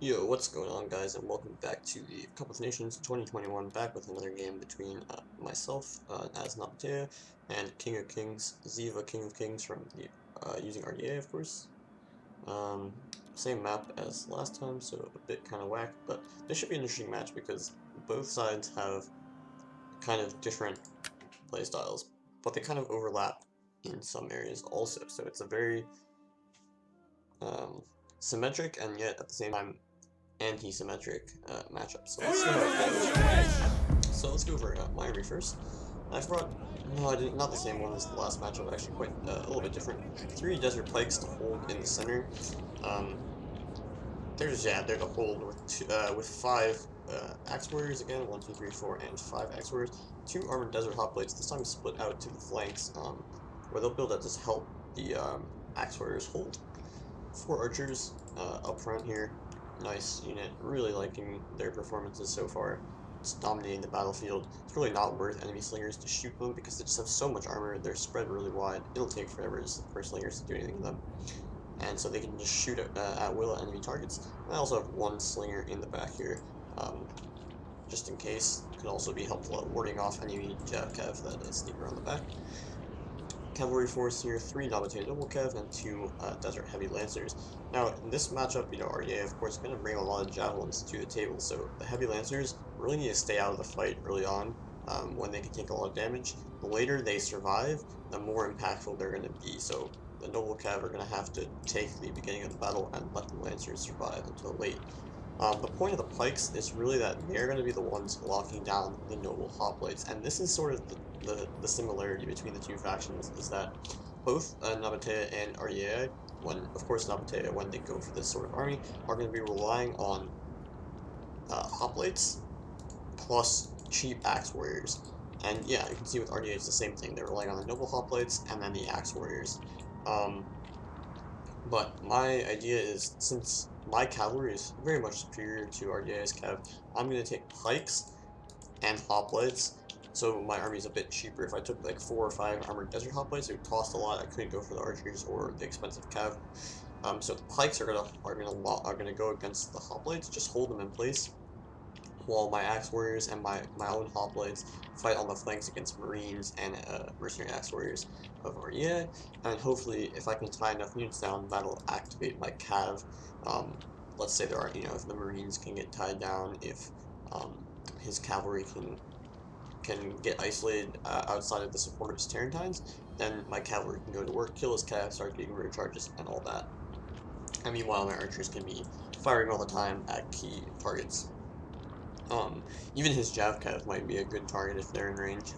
Yo, what's going on, guys, and welcome back to the Cup of Nations 2021, back with another game between myself as Nabataea and King of Kings, Ziva King of Kings from the using Ardiaei, of course. Um, Same map as last time, so a bit kind of whack, but this should be an interesting match because both sides have kind of different playstyles, but they kind of overlap in some areas also, so it's a very um, symmetric and yet at the same time anti-symmetric matchup. So let's go over my army first. I brought, no, I didn't, not the same one as the last matchup, actually quite a little bit different. 3 desert pikes to hold in the center. Um, there's a hold with 5 axe warriors again, 1, 2, 3, 4, and 5 axe warriors. 2 armored desert hoplites, this time split out to the flanks, where they'll build up to help the axe warriors hold. 4 archers up front here. Nice unit. Really liking their performances so far. It's dominating the battlefield. It's really not worth enemy slingers to shoot them because they just have so much armor. They're spread really wide. It'll take forever for slingers to do anything to them. And so they can just shoot at will at enemy targets. And I also have 1 slinger in the back here, just in case. Can also be helpful at warding off enemy Jav Cav that sneak around the back. Cavalry force here, 3 Nabataea double cav and 2 desert heavy lancers. Now in this matchup, Ardiaei of course is going to bring a lot of javelins to the table, so the heavy lancers really need to stay out of the fight early on when they can take a lot of damage. The later they survive, the more impactful they're going to be, so the noble cav are going to have to take the beginning of the battle and let the lancers survive until late. The point of the pikes is really that they're going to be the ones locking down the noble hoplites, and this is sort of the similarity between the two factions, is that both Nabataea and Ardiaei, of course Nabataea, when they go for this sort of army, are going to be relying on hoplites plus cheap axe warriors. And yeah, you can see with Ardiaei it's the same thing, they're relying on the noble hoplites and then the axe warriors. But my idea is, since my cavalry is very much superior to Ardiaei's cav, I'm going to take pikes and hoplites, so my army is a bit cheaper. If I took like 4 or 5 armored desert hoplites, it would cost a lot. I couldn't go for the archers or the expensive cav. So the pikes are gonna go against the hoplites, just hold them in place, while my axe warriors and my own hoplites fight on the flanks against marines and mercenary axe warriors of Ardiaei, and hopefully if I can tie enough units down, that'll activate my cav. Let's say there are, if the marines can get tied down, if his cavalry can get isolated outside of the support of his Tarentines, then my cavalry can go to work, kill his cav, start getting rear charges, and all that. And meanwhile, my archers can be firing all the time at key targets. Even his Jav Cav might be a good target if they're in range,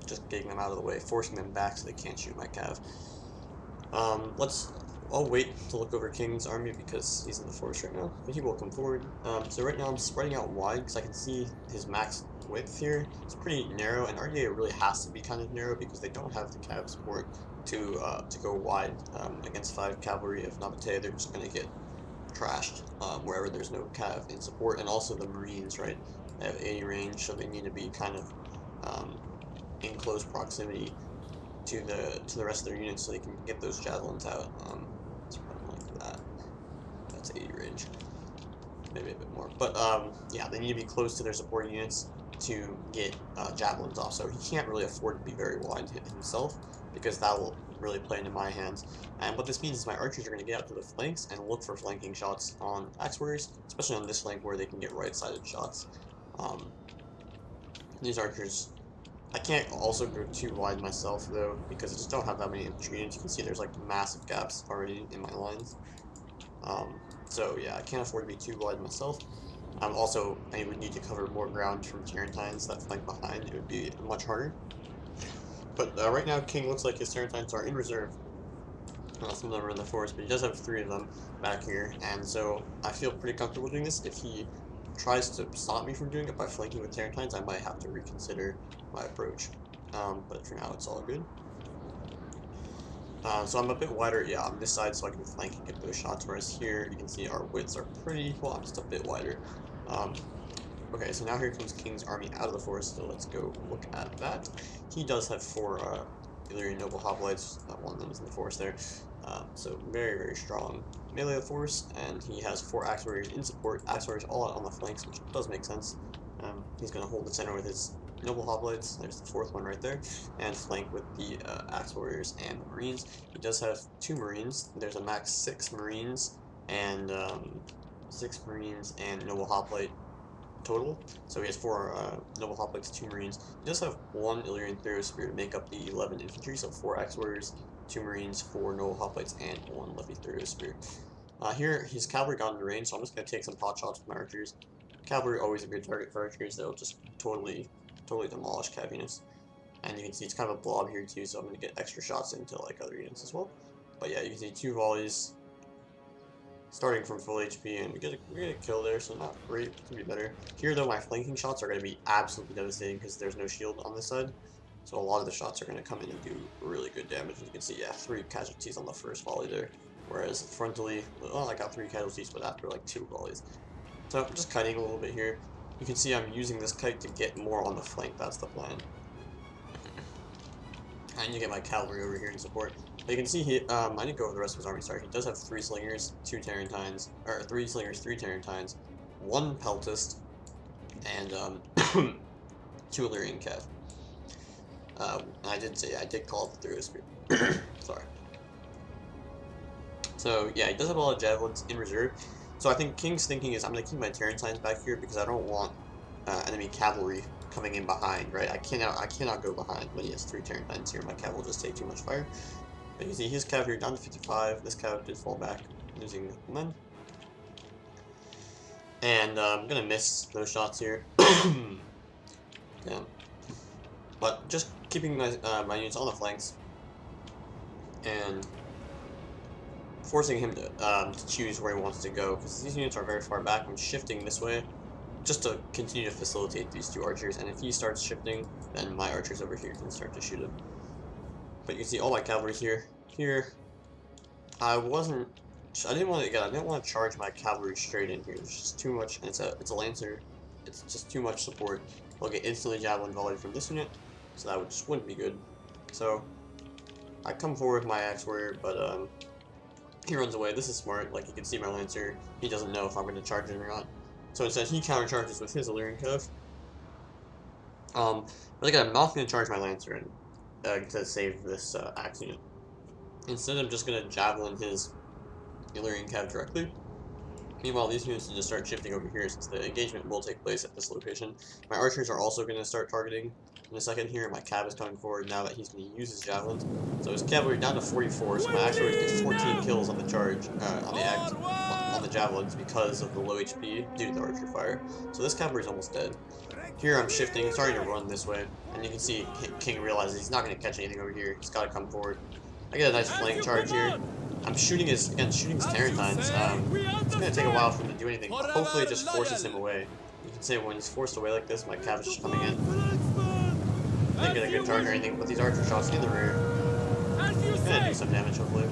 just getting them out of the way, forcing them back so they can't shoot my Cav. I'll wait to look over King's army because he's in the forest right now, but he will come forward. So right now I'm spreading out wide because I can see his max width here. It's pretty narrow, and Ardiaei really has to be kind of narrow because they don't have the Cav support to go wide against 5 cavalry of Nabataea. They're just going to get trashed wherever there's no Cav in support, and also the Marines, right? They have 80 range, so they need to be kind of in close proximity to the rest of their units so they can get those javelins out. It's probably like that. That's 80 range, maybe a bit more. But yeah, they need to be close to their supporting units to get javelins off. So he can't really afford to be very wide himself because that will really play into my hands. And what this means is my archers are going to get out to the flanks and look for flanking shots on axe warriors, especially on this flank where they can get right-sided shots. These archers, I can't also go too wide myself though, because I just don't have that many infantry units. You can see there's like massive gaps already in my lines. So yeah, I can't afford to be too wide myself. Also, I would need to cover more ground from Tarentines that flank behind. It would be much harder. But right now, King looks like his Tarentines are in reserve. Some of them are in the forest, but he does have 3 of them back here, and so I feel pretty comfortable doing this. If he tries to stop me from doing it by flanking with Tarentines, I might have to reconsider my approach. But for now, it's all good. So I'm a bit wider, yeah, on this side so I can flank and get those shots, whereas here you can see our widths are pretty equal. I'm just a bit wider. Okay, so now here comes King's army out of the forest, so let's go look at that. He does have 4 Illyrian noble hoplites, one of them is in the forest there. So very, very strong melee force, and he has 4 axe warriors in support. Axe warriors all out on the flanks, which does make sense. He's going to hold the center with his noble hoplites. There's the 4th one right there, and flank with the axe warriors and the marines. He does have 2 marines. There's a max 6 marines and 6 marines and noble hoplite total. So he has 4 noble hoplites, 2 marines. He does have 1 Illyrian Therios Spear to make up the 11 infantry, so 4 axe warriors, 2 marines, 4 noble hoplites, and 1 Lefty Therios Spear. Here, his cavalry got into range, so I'm just going to take some pot shots with my archers. Cavalry always a good target for archers. They'll just totally demolish cav units. And you can see it's kind of a blob here too, so I'm going to get extra shots into like other units as well. But yeah, you can see 2 volleys starting from full HP, and we get a kill there, so not great. Could be better. Here though, my flanking shots are going to be absolutely devastating because there's no shield on this side. So a lot of the shots are going to come in and do really good damage. And you can see, yeah, 3 casualties on the first volley there. Whereas frontally, well, I got 3 casualties, but after like 2 volleys. So I'm just kiting a little bit here. You can see I'm using this kite to get more on the flank. That's the plan. And you get my cavalry over here in support. But you can see he, I didn't go over the rest of his army, sorry. He does have 3 slingers, 2 Tarentines, or 3 slingers, 3 Tarentines, 1 peltist, and 2 Illyrian cav. I did say, I did call it the Therios Spear. Sorry. So yeah, he does have a lot of javelins in reserve. So I think King's thinking is I'm going to keep my Tarentines back here because I don't want enemy cavalry coming in behind, right? I cannot go behind when he has 3 Tarentines here. My cav will just take too much fire. But you can see his cav here down to 55. This cav did fall back, losing men. And I'm going to miss those shots here. Damn. But just keeping my, my units on the flanks and forcing him to choose where he wants to go, because these units are very far back. I'm shifting this way just to continue to facilitate these 2 archers, and if he starts shifting, then my archers over here can start to shoot him. But you can see all my cavalry here. Here, I didn't want to charge my cavalry straight in here. There's just too much, and it's a lancer. It's just too much support. I'll get instantly javelin volleyed from this unit, so that just wouldn't be good. So I come forward with my axe warrior, but he runs away. This is smart. Like, you can see my lancer. He doesn't know if I'm going to charge him or not. So instead, he countercharges with his Illyrian cav. But again, I'm not going to charge my lancer to save this axe unit. Instead, I'm just going to javelin his Illyrian cav directly. Meanwhile, these units will just start shifting over here since the engagement will take place at this location. My archers are also going to start targeting in a second here. My cav is coming forward now that he's going to use his javelins. So his cavalry down to 44, so my axe warriors get 14 kills on the charge, on the javelins because of the low HP due to the archer fire. So this cavalry is almost dead. Here I'm shifting, starting to run this way, and you can see King realizes he's not going to catch anything over here. He's got to come forward. I get a nice flank charge here. I'm shooting his Tarentines. It's going to take a while for him to do anything, but hopefully it just forces him away. You can say when he's forced away like this, my cav is just coming in. Didn't get a good charge or anything, but these archer shots in the rear. It's going to do some damage, hopefully.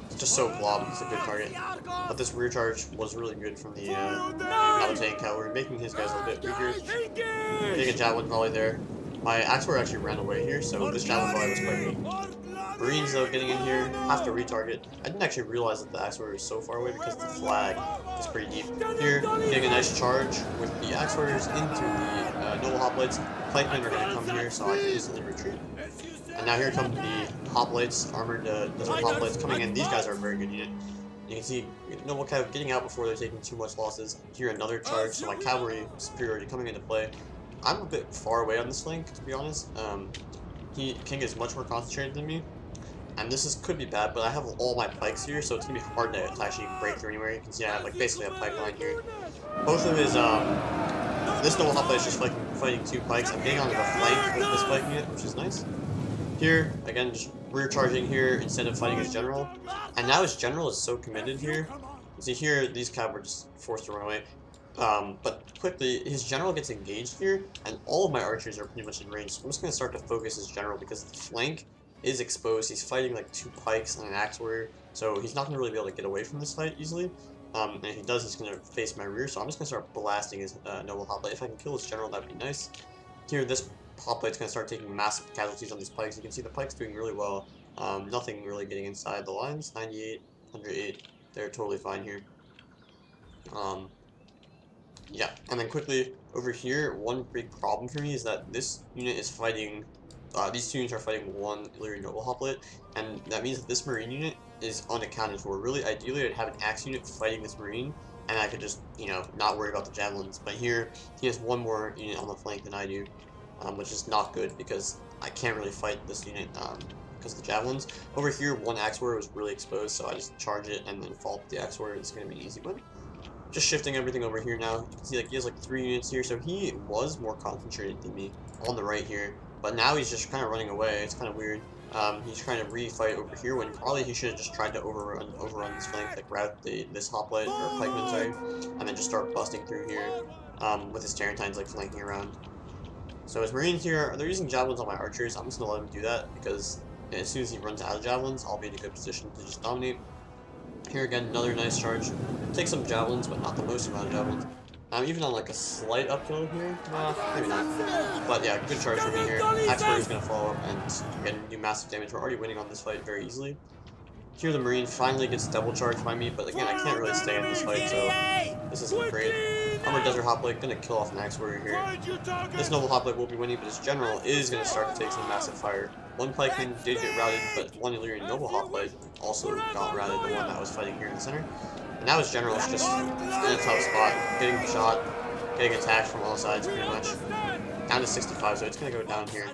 It's just so blob, it's a good target. But this rear charge was really good from the Nabataea cavalry, making his guys a little bit weaker. Getting a javelin volley there. My axe warrior actually ran away here, so this javelin volley was quite good. Marines, though, getting in here, have to retarget. I didn't actually realize that the axe warrior was so far away because the flag is pretty deep. Here, getting a nice charge with the axe warriors into the noble hoplites. Plankmen are going to come here, so I can easily retreat. And now here come the hoplites, armored desert hoplites coming in. These guys are a very good unit. You can see noble cav getting out before they're taking too much losses. Here another charge, so my cavalry superiority coming into play. I'm a bit far away on this flank, to be honest. King is much more concentrated than me. And this could be bad, but I have all my pikes here, so it's gonna be hard to actually break through anywhere. You can see I have like basically a pipeline here. Both of his this noble hoplite is just fighting 2 pikes. I'm getting onto the flank with this pike unit, which is nice. Here, again, just rear charging here instead of fighting his general. And now his general is so committed here. You see here, these cav were just forced to run away. But quickly, his general gets engaged here, and all of my archers are pretty much in range. So I'm just gonna start to focus his general because the flank is exposed. He's fighting like 2 pikes and an axe warrior, so he's not going to really be able to get away from this fight easily. And if he does, he's going to face my rear, so I'm just going to start blasting his noble hoplite. If I can kill his general, that would be nice. Here, this hoplite's going to start taking massive casualties on these pikes. You can see the pike's doing really well. Nothing really getting inside the lines. 98, 108. They're totally fine here. Um, yeah, and then quickly over here, one big problem for me is that this unit is fighting. These two units are fighting one Illyrian Noble Hoplite, and that means that this Marine unit is unaccounted for. Really, ideally, I'd have an Axe unit fighting this Marine, and I could just, not worry about the Javelins. But here, he has one more unit on the flank than I do, which is not good because I can't really fight this unit because of the Javelins. Over here, one Axe Warrior was really exposed, so I just charge it and then fall with the Axe Warrior. It's going to be an easy win. Just shifting everything over here now. You can see he has like 3 units here, so he was more concentrated than me on the right here. But now he's just kind of running away. It's kind of weird. He's trying to re-fight over here when probably he should have just tried to overrun this flank, like route this hoplite or pikeman, sorry, and then just start busting through here with his Tarentines like flanking around. So his Marines here, they're using javelins on my archers. I'm just gonna let him do that because as soon as he runs out of javelins, I'll be in a good position to just dominate. Here again, another nice charge. Take some javelins, but not the most amount of javelins. Even on like a slight uphill here, maybe not. But yeah, good charge for me here. Axe Warrior is going to follow up and again do massive damage. We're already winning on this fight very easily. Here the Marine finally gets double charged by me, but again, I can't really stay in this fight, so this isn't great. Armored Desert Hoplite gonna kill off an Axe Warrior here. This Noble Hoplite will be winning, but his General is gonna start to take some massive fire. One pikeman did get routed, but one Illyrian Noble Hoplite also got routed, the one that was fighting here in the center. And now his General is just in a tough spot, getting shot, getting attacked from all sides pretty much. Down to 65, so it's going to go down here.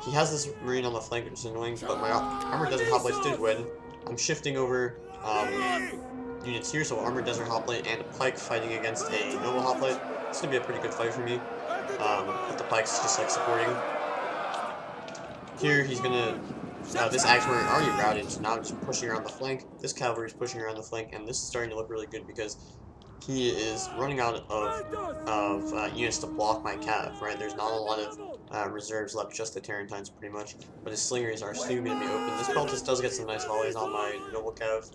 He has this Marine on the flank, which is annoying, but my Armored Desert Hoplites did win. I'm shifting over units here, so Armored Desert Hoplite and a Pike fighting against a Noble Hoplite. It's going to be a pretty good fight for me, with the Pikes just like supporting. Here he's going to... this Axe Warrior already routed, so now I'm just pushing around the flank. This Cavalry is pushing around the flank, and this is starting to look really good because he is running out of units to block my cav, right? There's not a lot of reserves left, just the Tarentines pretty much, but his slingers are soon going to be open. This Peltis does get some nice volleys on my noble cav,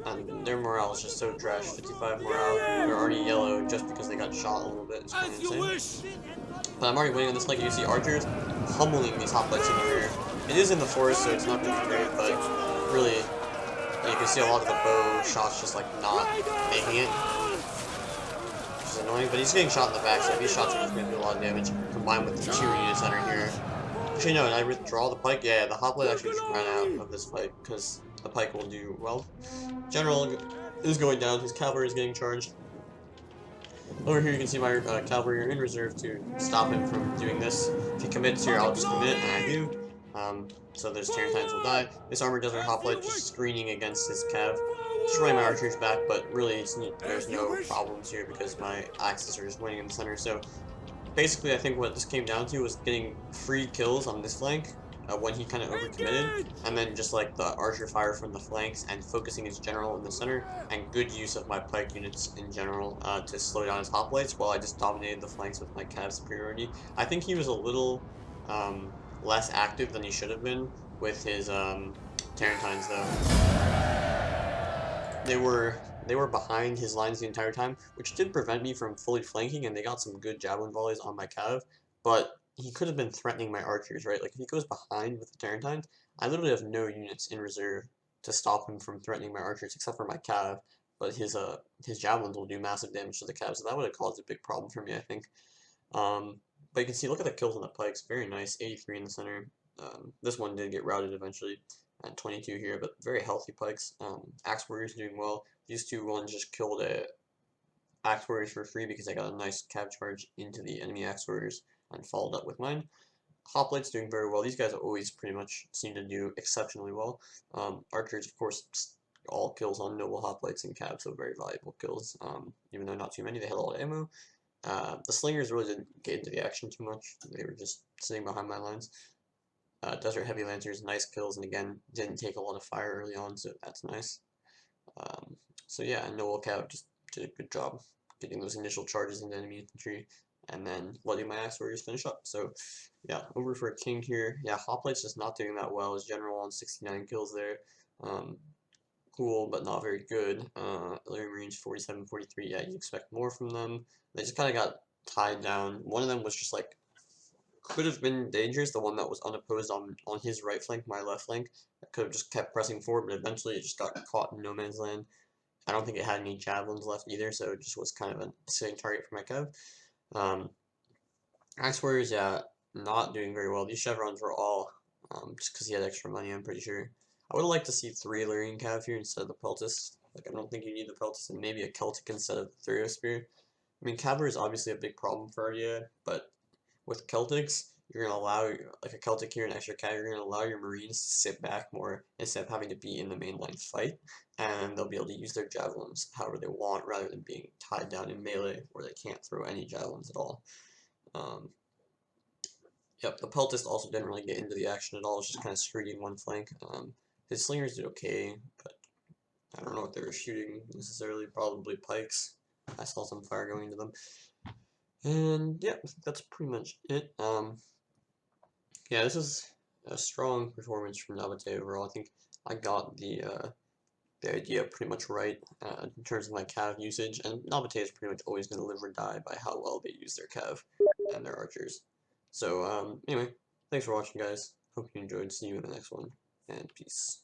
and their morale is just so trash. 55 morale. They're already yellow just because they got shot a little bit. It's kind of insane. But I'm already winning on this flank. You see archers pummeling these hoplites in the rear. It is in the forest, so it's not going to be great, but really... you can see a lot of the bow shots just like not making it, which is annoying, but he's getting shot in the back, so these shots are just going to do a lot of damage, combined with the 2 units that are here. Actually, no, I withdraw the pike. Yeah, the hoplite actually just ran out of this fight, because the pike will do well. General is going down, his cavalry is getting charged. Over here you can see my cavalry are in reserve to stop him from doing this. If he commits here, I'll just commit, and I do. So those Tarentines will die. This Armored Desert Hoplite just screening against his cav. Just running my archers back, but really there's no problems here because my axes are just winning in the center. So basically I think what this came down to was getting free kills on this flank when he kind of overcommitted, and then just like the archer fire from the flanks and focusing his general in the center, and good use of my pike units in general to slow down his hoplites while I just dominated the flanks with my cav superiority. I think he was a little less active than he should have been with his Tarentines though. They were behind his lines the entire time, which did prevent me from fully flanking, and they got some good javelin volleys on my cav, but he could have been threatening my archers, right? Like, if he goes behind with the Tarentines, I literally have no units in reserve to stop him from threatening my archers, except for my cav, but his javelins will do massive damage to the cav, so that would have caused a big problem for me, I think. But you can see, look at the kills on the pikes, very nice, 83 in the center. This one did get routed eventually, at 22 here, but very healthy pikes. Axe Warriors doing well. These two ones just killed Axe Warriors for free because I got a nice cav charge into the enemy Axe Warriors and followed up with mine. Hoplites doing very well. These guys always pretty much seem to do exceptionally well. Archers, of course, all kills on noble hoplites and cabs, so very valuable kills. Even though not too many, they had a lot of ammo. The slingers really didn't get into the action too much. They were just sitting behind my lines. Desert Heavy Lancers, nice kills, and again, didn't take a lot of fire early on, so that's nice. So yeah, Noble Cav just did a good job getting those initial charges into enemy infantry, and then letting my Axe Warriors finish up. So yeah, over for a King here. Yeah, Hoplite's just not doing that well. His General on 69 kills there. Cool, but not very good. Illyrian Marines 47, 43. Yeah, you expect more from them. They just kind of got tied down. One of them was just like could have been dangerous, the one that was unopposed on his right flank, my left flank. I could have just kept pressing forward, but eventually it just got caught in no man's land. I don't think it had any javelins left either, so it just was kind of a sitting target for my Kev. Axe Warriors, yeah, not doing very well. These chevrons were all just because he had extra money, I'm pretty sure. I would have liked to see 3 Lyrian Cav here instead of the Peltis. Like, I don't think you need the Peltis, and maybe a Celtic instead of the Thurio Spear. I mean, Cavalry is obviously a big problem for Ardiaei, but with Celtics, you're going to allow, like a Celtic here and extra Cav, you're going to allow your Marines to sit back more instead of having to be in the main line fight, and they'll be able to use their javelins however they want rather than being tied down in melee where they can't throw any javelins at all. Yep, the Peltist also didn't really get into the action at all. It was just kind of screening one flank. His slingers did okay, but I don't know what they were shooting necessarily. Probably pikes. I saw some fire going into them. And yeah, that's pretty much it. Yeah, this is a strong performance from Nabataea overall. I think I got the idea pretty much right in terms of my cav usage, and Nabataea is pretty much always going to live or die by how well they use their cav and their archers. So anyway, thanks for watching, guys. Hope you enjoyed. See you in the next one, and peace.